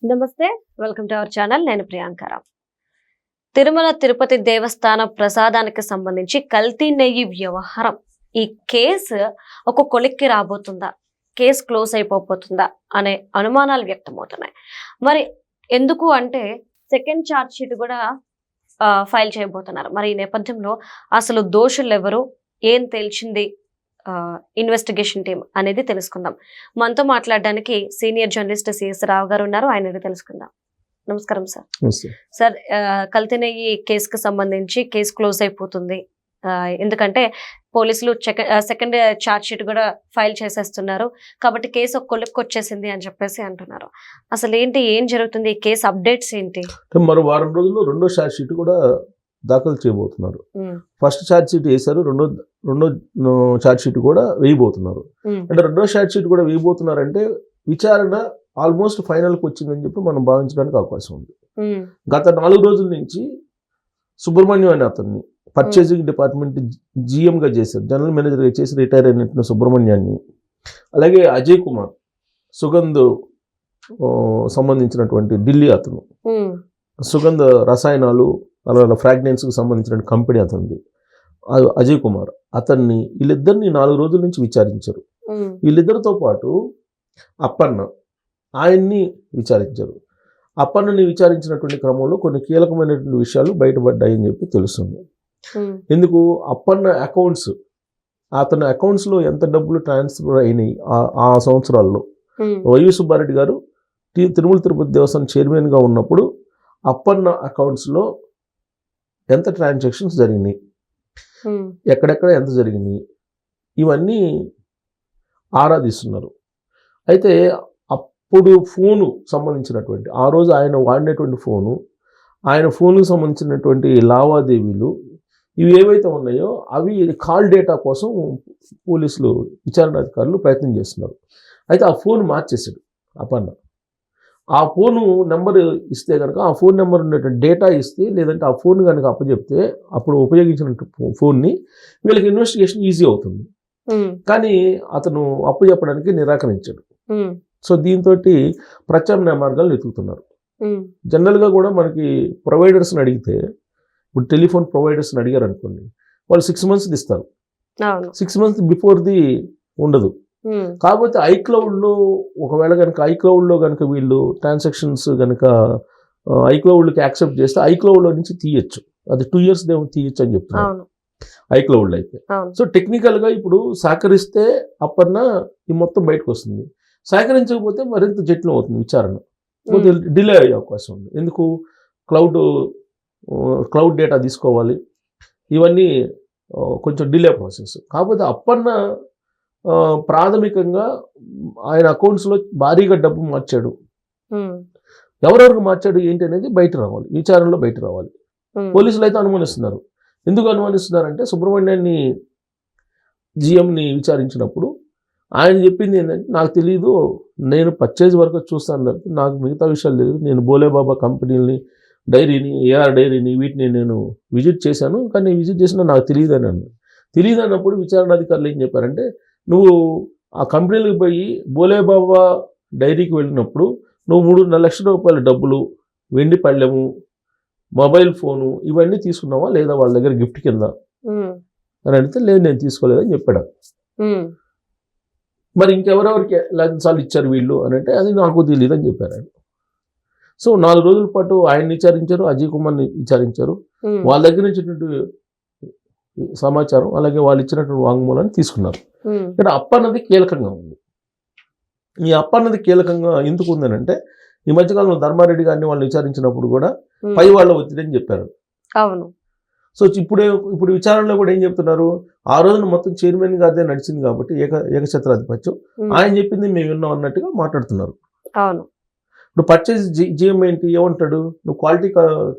నమస్తే, welcome to our channel. నేను ప్రియాంకరావు. తిరుమల తిరుపతి దేవస్థాన ప్రసాదానికి సంబంధించి కల్తీ నెయ్యి వ్యవహారం, ఈ కేసు ఒక కొలిక్కి రాబోతుందా, కేసు క్లోజ్ అయిపోతుందా అనే అనుమానాలు వ్యక్తమవుతున్నాయి. మరి ఎందుకు అంటే సెకండ్ ఛార్జ్ షీట్ కూడా ఫైల్ చేయబోతున్నారు. మరి ఈ నేపథ్యంలో అసలు దోషులు ఎవరు, ఏం తెలిసింది ఇన్వెస్టిగేషన్ టీం అనేది తెలుసుకుందాం. మనతో మాట్లాడడానికి సీనియర్ జర్నలిస్ట్ సిఎస్ రావు గారు ఉన్నారు. ఆయన తెలుసుకుందాం. నమస్కారం సార్. సార్, కల్తీ నెయ్యి కేసుకు సంబంధించి కేసు క్లోజ్ అయిపోతుంది, ఎందుకంటే పోలీసులు సెకండ్ ఛార్జ్ షీట్ కూడా ఫైల్ చేసేస్తున్నారు కాబట్టి కేసు ఒక కొలిక్కి వచ్చేసింది అని చెప్పేసి అంటున్నారు. అసలు ఏంటి, ఏం జరుగుతుంది, ఈ కేసు అప్డేట్స్ ఏంటి? మరో వారం రోజుల్లో రెండో ఛార్జ్ షీట్ కూడా దాఖలు చేయబోతున్నారు. ఫస్ట్ ఛార్జ్ షీట్ వేశారు, రెండో ఛార్జ్ షీట్ కూడా వేయబోతున్నారు. అంటే రెండో ఛార్జ్ షీట్ కూడా వేయబోతున్నారంటే విచారణ ఆల్మోస్ట్ ఫైనల్కి వచ్చిందని చెప్పి మనం భావించడానికి అవకాశం ఉంది. గత 4 రోజుల నుంచి సుబ్రహ్మణ్యం అనే అతన్ని పర్చేసింగ్ డిపార్ట్మెంట్ జిఎంగా చేశారు, జనరల్ మేనేజర్గా చేసి రిటైర్ అయినట్టు సుబ్రహ్మణ్యాన్ని, అలాగే అజయ్ కుమార్ సుగంధ్ సంబంధించినటువంటి ఢిల్లీ అతను, సుగంధ రసాయనాలు అలాగే ఫ్రాగ్రెన్స్కి సంబంధించిన కంపెనీ అతనిది అజయ్ కుమార్, అతన్ని వీళ్ళిద్దరిని 4 రోజుల నుంచి విచారించారు. వీళ్ళిద్దరితో పాటు అప్పన్న ఆయన్ని విచారించారు. అప్పన్నని విచారించినటువంటి క్రమంలో కొన్ని కీలకమైనటువంటి విషయాలు బయటపడ్డాయని చెప్పి తెలుస్తుంది. ఎందుకు, అప్పన్న అకౌంట్స్, అతని అకౌంట్స్లో ఎంత డబ్బులు ట్రాన్స్ఫర్ అయినాయి ఆ సంవత్సరాల్లో, వైవి సుబ్బారెడ్డి గారు తిరుమల తిరుపతి దేవస్థానం చైర్మన్గా ఉన్నప్పుడు అప్పన్న అకౌంట్స్లో ఎంత ట్రాన్సాక్షన్స్ జరిగినాయి, ఎక్కడెక్కడ ఎంత జరిగినాయి, ఇవన్నీ ఆరాధిస్తున్నారు. అయితే అప్పుడు ఫోను సంబంధించినటువంటి ఆ రోజు ఆయన వాడినటువంటి ఫోను, ఆయన ఫోన్కి సంబంధించినటువంటి లావాదేవీలు ఇవి ఏవైతే ఉన్నాయో అవి కాల్ డేటా కోసం పోలీసులు విచారణాధికారులు ప్రయత్నం చేస్తున్నారు. అయితే ఆ ఫోన్ మార్చేశాడు అపన్న. ఆ ఫోను నెంబర్ ఇస్తే కనుక, ఆ ఫోన్ నెంబర్ ఉన్నటువంటి డేటా ఇస్తే, లేదంటే ఆ ఫోన్ కనుక అప్పచెప్తే అప్పుడు ఉపయోగించిన ఫోన్ని వీళ్ళకి ఇన్వెస్టిగేషన్ ఈజీ అవుతుంది. కానీ అతను అప్పచెప్పడానికి నిరాకరించాడు. సో దీంతో ప్రత్యామ్నాయ మార్గాలు వెతుకుతున్నారు. జనరల్గా కూడా మనకి ప్రొవైడర్స్ని అడిగితే, ఇప్పుడు టెలిఫోన్ ప్రొవైడర్స్ని అడిగారు అనుకోండి, వాళ్ళు 6 months ఇస్తారు, 6 months బిఫోర్ది ఉండదు. కాకపోతే ఐక్లౌడ్లో ఒకవేళ కనుక ఐక్లౌడ్లో కనుక వీళ్ళు ట్రాన్సాక్షన్స్ కనుక ఐక్లౌడ్కి యాక్సెప్ట్ చేస్తే ఐక్లౌడ్లో నుంచి తీయచ్చు, అది 2 years తీయచ్చు అని చెప్తున్నారు ఐక్లౌడ్లో అయితే. సో టెక్నికల్గా ఇప్పుడు సహకరిస్తే అప్పన్న ఈ మొత్తం బయటకు వస్తుంది, సహకరించకపోతే మరింత జటిలం అవుతుంది విచారణ, డిలే అయ్యే అవకాశం ఉంది. ఎందుకు, క్లౌడ్ డేటా తీసుకోవాలి, ఇవన్నీ కొంచెం డిలే ప్రాసెస్. కాకపోతే అప్పన్న ప్రాథమికంగా ఆయన అకౌంట్స్లో భారీగా డబ్బు మార్చాడు, ఎవరెవరికి మార్చాడు ఏంటి అనేది బయట రావాలి, విచారణలో బయట రావాలి. పోలీసులు అయితే అనుమానిస్తున్నారు. ఎందుకు అనుమానిస్తున్నారంటే, సుబ్రహ్మణ్యాన్ని జిఎంని విచారించినప్పుడు ఆయన చెప్పింది ఏంటంటే, నాకు తెలియదు, నేను పర్చేజ్ వరకు చూస్తాను తప్ప నాకు మిగతా విషయాలు తెలియదు, నేను బోలేబాబా కంపెనీలని, డైరీని, ఏఆర్ డైరీని, వీటిని నేను విజిట్ చేశాను, కానీ విజిట్ చేసినా నాకు తెలియదు అని అన్నాను. తెలియదు అన్నప్పుడు విచారణాధికారులు ఏం చెప్పారంటే, నువ్వు ఆ కంపెనీలకు పోయి బోలేబాబా డైరీకి వెళ్ళినప్పుడు నువ్వు 3.5 లక్షల రూపాయల డబ్బులు, వెండి పళ్ళెము, మొబైల్ ఫోను ఇవన్నీ తీసుకున్నావా లేదా వాళ్ళ దగ్గర గిఫ్ట్ కింద అని అడిగితే, లేదు నేను తీసుకోలేదని చెప్పాడు. మరి ఇంకెవరెవరికి లంచాలు ఇచ్చారు వీళ్ళు అని అంటే, అది నాకు తెలియదు అని చెప్పారు. సో 4 రోజుల పాటు ఆయన్ని విచారించారు, అజయ్ కుమార్ని విచారించారు, వాళ్ళ దగ్గర నుంచి సమాచారం అలాగే వాళ్ళు ఇచ్చినటువంటి వాంగ్మూలాన్ని తీసుకున్నారు. ఇక్కడ అప్పన్నది కీలకంగా ఉంది. ఈ అప్పన్నది కీలకంగా ఎందుకు ఉందనంటే, ఈ మధ్యకాలంలో ధర్మారెడ్డి గారిని వాళ్ళు విచారించినప్పుడు కూడా పై వాళ్ళ ఒత్తిడి అని చెప్పారు. అవును. సో ఇప్పుడు విచారణలో కూడా ఏం చెప్తున్నారు, ఆ రోజున మొత్తం చైర్మన్ గారిదే నడిచింది కాబట్టి ఏకఛత్రాధిపత్యం, ఆయన చెప్పింది మేము విన్నాం అన్నట్టుగా మాట్లాడుతున్నారు. అవును. ఇప్పుడు పర్చేజ్ జిఎం ఏంటి, ఏమంటాడు, నువ్వు క్వాలిటీ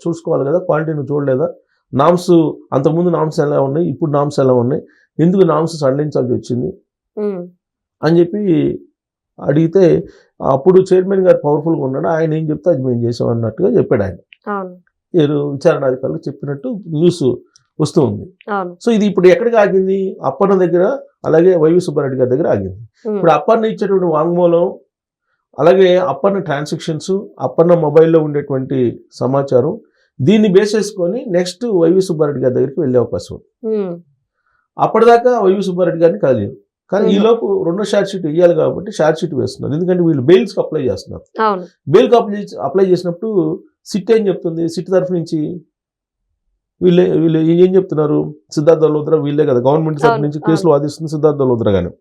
చూసుకోవాలి కదా, క్వాలిటీ నువ్వు చూడలేదా, నామ్స్ అంతకుముందు నామ్స్ ఎలా ఉన్నాయి, ఇప్పుడు నామ్స్ ఎలా ఉన్నాయి, ఎందుకు నామ్స్ సడలించాల్సి వచ్చింది అని చెప్పి అడిగితే, అప్పుడు చైర్మన్ గారు పవర్ఫుల్గా ఉన్నాడు, ఆయన ఏం చెప్తే అది మేము చేసాం అన్నట్టుగా చెప్పాడు ఆయన. విచారణాధికారులు చెప్పినట్టు న్యూస్ వస్తూ ఉంది. సో ఇది ఇప్పుడు ఎక్కడికి ఆగింది, అప్పన్న దగ్గర అలాగే వైవి సుబ్బారెడ్డి గారి దగ్గర ఆగింది. ఇప్పుడు అప్పన్న ఇచ్చేటువంటి వాంగ్మూలం అలాగే అప్పన్న ట్రాన్సాక్షన్స్, అప్పన్న మొబైల్లో ఉండేటువంటి సమాచారం, దీన్ని బేస్ చేసుకొని నెక్స్ట్ వైవి సుబ్బారెడ్డి గారి దగ్గరికి వెళ్ళే అవకాశం ఉంది. అప్పటిదాకా వైవి సుబ్బారెడ్డి గారిని కదిలేదు. కానీ ఈలోపు రెండో ఛార్జ్ షీట్ వేయాలి కాబట్టి ఛార్జ్ షీట్ వేస్తున్నారు. ఎందుకంటే వీళ్ళు బెయిల్స్కి అప్లై చేస్తున్నారు. బెయిల్కి అప్లై చేసినప్పుడు సిట్ ఏం చెప్తుంది, సిట్ తరఫు నుంచి వీళ్ళు వీళ్ళు ఏం చెప్తున్నారు, సిద్ధార్థ మల్హోత్రా వీళ్ళే కదా గవర్నమెంట్ తరఫు నుంచి కేసులు వాదిస్తుంది సిద్ధార్థ మల్హోత్రా గాని.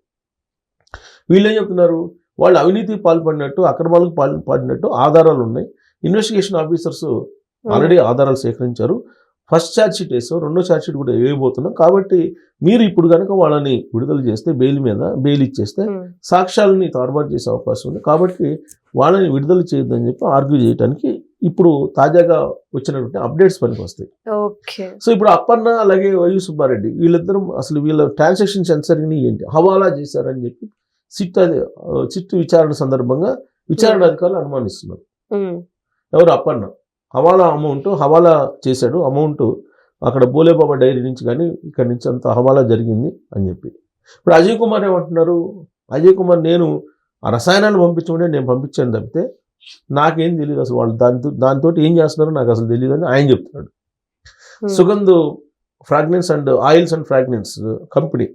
వీళ్ళు ఏం చెప్తున్నారు, వాళ్ళు అవినీతికి పాల్పడినట్టు, అక్రమాలకు పాల్పడినట్టు ఆధారాలు ఉన్నాయి. ఇన్వెస్టిగేషన్ ఆఫీసర్స్ ఆల్రెడీ ఆధారాలు సేకరించారు. ఫస్ట్ ఛార్జ్ షీట్ వేసాం, రెండో ఛార్జ్ షీట్ కూడా వేయబోతున్నాం. కాబట్టి మీరు ఇప్పుడు కనుక వాళ్ళని విడుదల చేస్తే, బెయిల్ ఇచ్చేస్తే సాక్ష్యాలని తారుమారు చేసే అవకాశం ఉంది. కాబట్టి వాళ్ళని విడుదల చేయొద్దని చెప్పి ఆర్గ్యూ చేయడానికి ఇప్పుడు తాజాగా వచ్చినటువంటి అప్డేట్స్ పనికి వస్తాయి. సో ఇప్పుడు అప్పన్న అలాగే వైవి సుబ్బారెడ్డి వీళ్ళిద్దరూ అసలు వీళ్ళ ట్రాన్సాక్షన్స్ ఎంత జరిగినాయి ఏంటి, హవాలా చేశారని చెప్పి సిట్ విచారణ సందర్భంగా విచారణ అధికారులు అనుమానిస్తున్నారు. ఎవరు అప్పన్న హవాలా చేశాడు అమౌంట్ అక్కడ బోలేబాబా డైరీ నుంచి కానీ ఇక్కడ నుంచి అంత హవాలా జరిగింది అని చెప్పి. ఇప్పుడు అజయ్ కుమార్ ఏమంటున్నారు, అజయ్ కుమార్ నేను ఆ రసాయనాలు పంపించమంటే నేను పంపించాను తప్పితే నాకేం తెలియదు, అసలు వాళ్ళు దాంతో ఏం చేస్తున్నారో నాకు అసలు తెలియదు అని ఆయన చెప్తున్నాడు. Sugandh fragrance and oils and fragrance company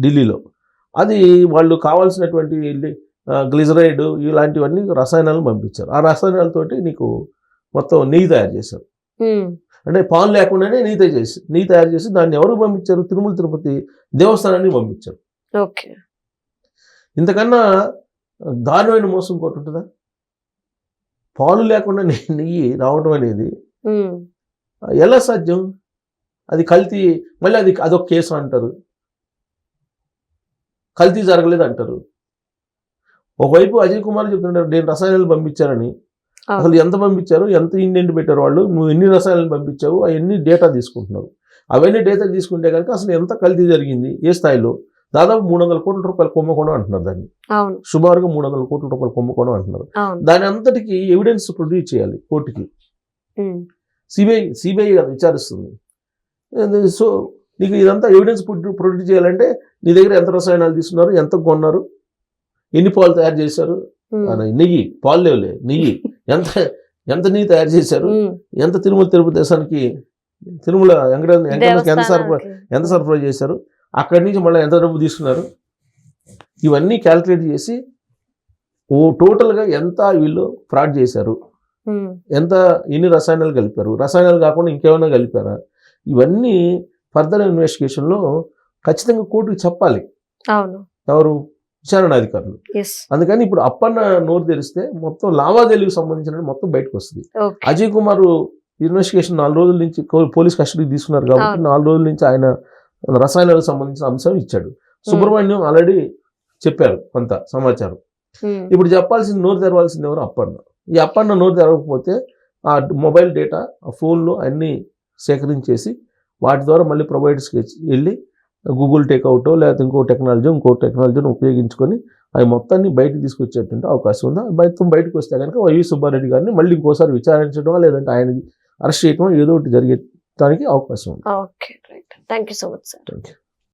ఢిల్లీలో, అది వాళ్ళు కావాల్సినటువంటి గ్లిజరైడ్ ఇలాంటివన్నీ రసాయనాలను పంపించారు. ఆ రసాయనాలతోటి నీకు మొత్తం నెయ్యి తయారు చేశారు. అంటే పాలు లేకుండానే నెయ్యి తయారు చేసి దాన్ని ఎవరు పంపించారు, తిరుమల తిరుపతి దేవస్థానానికి పంపించారు. ఇంతకన్నా దారుణమైన మోసం ఇంకోటి ఉంటుందా? పాలు లేకుండా నెయ్యి రావడం అనేది ఎలా సాధ్యం? అది కల్తీ, మళ్ళీ అదొక కేసు అంటారు, కల్తీ జరగలేదు అంటారు. ఒకవైపు అజయ్ కుమార్ చెప్తుంటారు నేను రసాయనాలు పంపించారని. అసలు ఎంత పంపించారు, ఎంత ఇండెంట్ పెట్టారు వాళ్ళు, నువ్వు ఎన్ని రసాయనాలు పంపించావు అవన్నీ డేటా తీసుకుంటున్నారు. అవన్నీ డేటా తీసుకుంటే కనుక అసలు ఎంత కల్తీ జరిగింది, ఏ స్థాయిలో, దాదాపు 300 కోట్ల రూపాయలు కుంభకోణం అంటున్నారు దాన్ని. సుమారుగా 300 కోట్ల రూపాయలు కుంభకోణం అంటున్నారు. దాని అంతటికి ఎవిడెన్స్ ప్రొడ్యూస్ చేయాలి కోర్టుకి. సిబిఐ కదా విచారిస్తుంది. సో నీకు ఇదంతా ఎవిడెన్స్ ప్రొడ్యూస్ చేయాలంటే నీ దగ్గర ఎంత రసాయనాలు తీసుకున్నారు, ఎంత కొన్నారు, ఎన్ని పాలు తయారు చేశారు, నెయ్యి పాలు లేవులే నెయ్యి ఎంత నెయ్యి తయారు చేశారు, ఎంత తిరుమల తిరుపతి దేశానికి తిరుమల వెంకటేశ్వరకి ఎంత సరఫరా చేశారు, అక్కడి నుంచి మళ్ళీ ఎంత డబ్బు తీసుకున్నారు, ఇవన్నీ క్యాల్కులేట్ చేసి టోటల్గా ఎంత వీళ్ళు ఫ్రాడ్ చేశారు, ఎన్ని రసాయనాలు కలిపారు, రసాయనాలు కాకుండా ఇంకేమైనా కలిపారా, ఇవన్నీ ఫర్దర్ ఇన్వెస్టిగేషన్లో ఖచ్చితంగా కోర్టుకు చెప్పాలి ఎవరు, విచారణ అధికారులు. అందుకని ఇప్పుడు అప్పన్న నోరు తెరిస్తే మొత్తం లావాదేవీలకు సంబంధించిన మొత్తం బయటకు వస్తుంది. అజయ్ కుమార్ ఇన్వెస్టిగేషన్ 4 రోజుల నుంచి పోలీస్ కస్టడీకి తీసుకున్నారు కాబట్టి 4 రోజుల నుంచి ఆయన రసాయనాలకు సంబంధించిన అంశం ఇచ్చాడు. సుబ్రహ్మణ్యం ఆల్రెడీ చెప్పారు కొంత సమాచారం. ఇప్పుడు చెప్పాల్సింది, నోరు తెరవాల్సింది ఎవరు, అప్పన్న. ఈ అప్పన్న నోరు తెరవకపోతే ఆ మొబైల్ డేటా, ఆ ఫోన్లు అన్నీ సేకరించేసి వాటి ద్వారా మళ్ళీ ప్రొవైడర్స్కి వెళ్ళి గూగుల్ టేక్అవుటో లేకపోతే ఇంకో టెక్నాలజీని ఉపయోగించుకొని అవి మొత్తాన్ని బయటకు తీసుకొచ్చేటువంటి అవకాశం ఉందా. బయటకు వస్తే కనుక వైవి సుబ్బారెడ్డి గారిని మళ్ళీ ఇంకోసారి విచారించడం లేదంటే ఆయన అరెస్ట్ చేయడం ఏదో ఒకటి జరిగేదానికి అవకాశం ఉంది. Okay, right. Thank you so much sir. Thank you.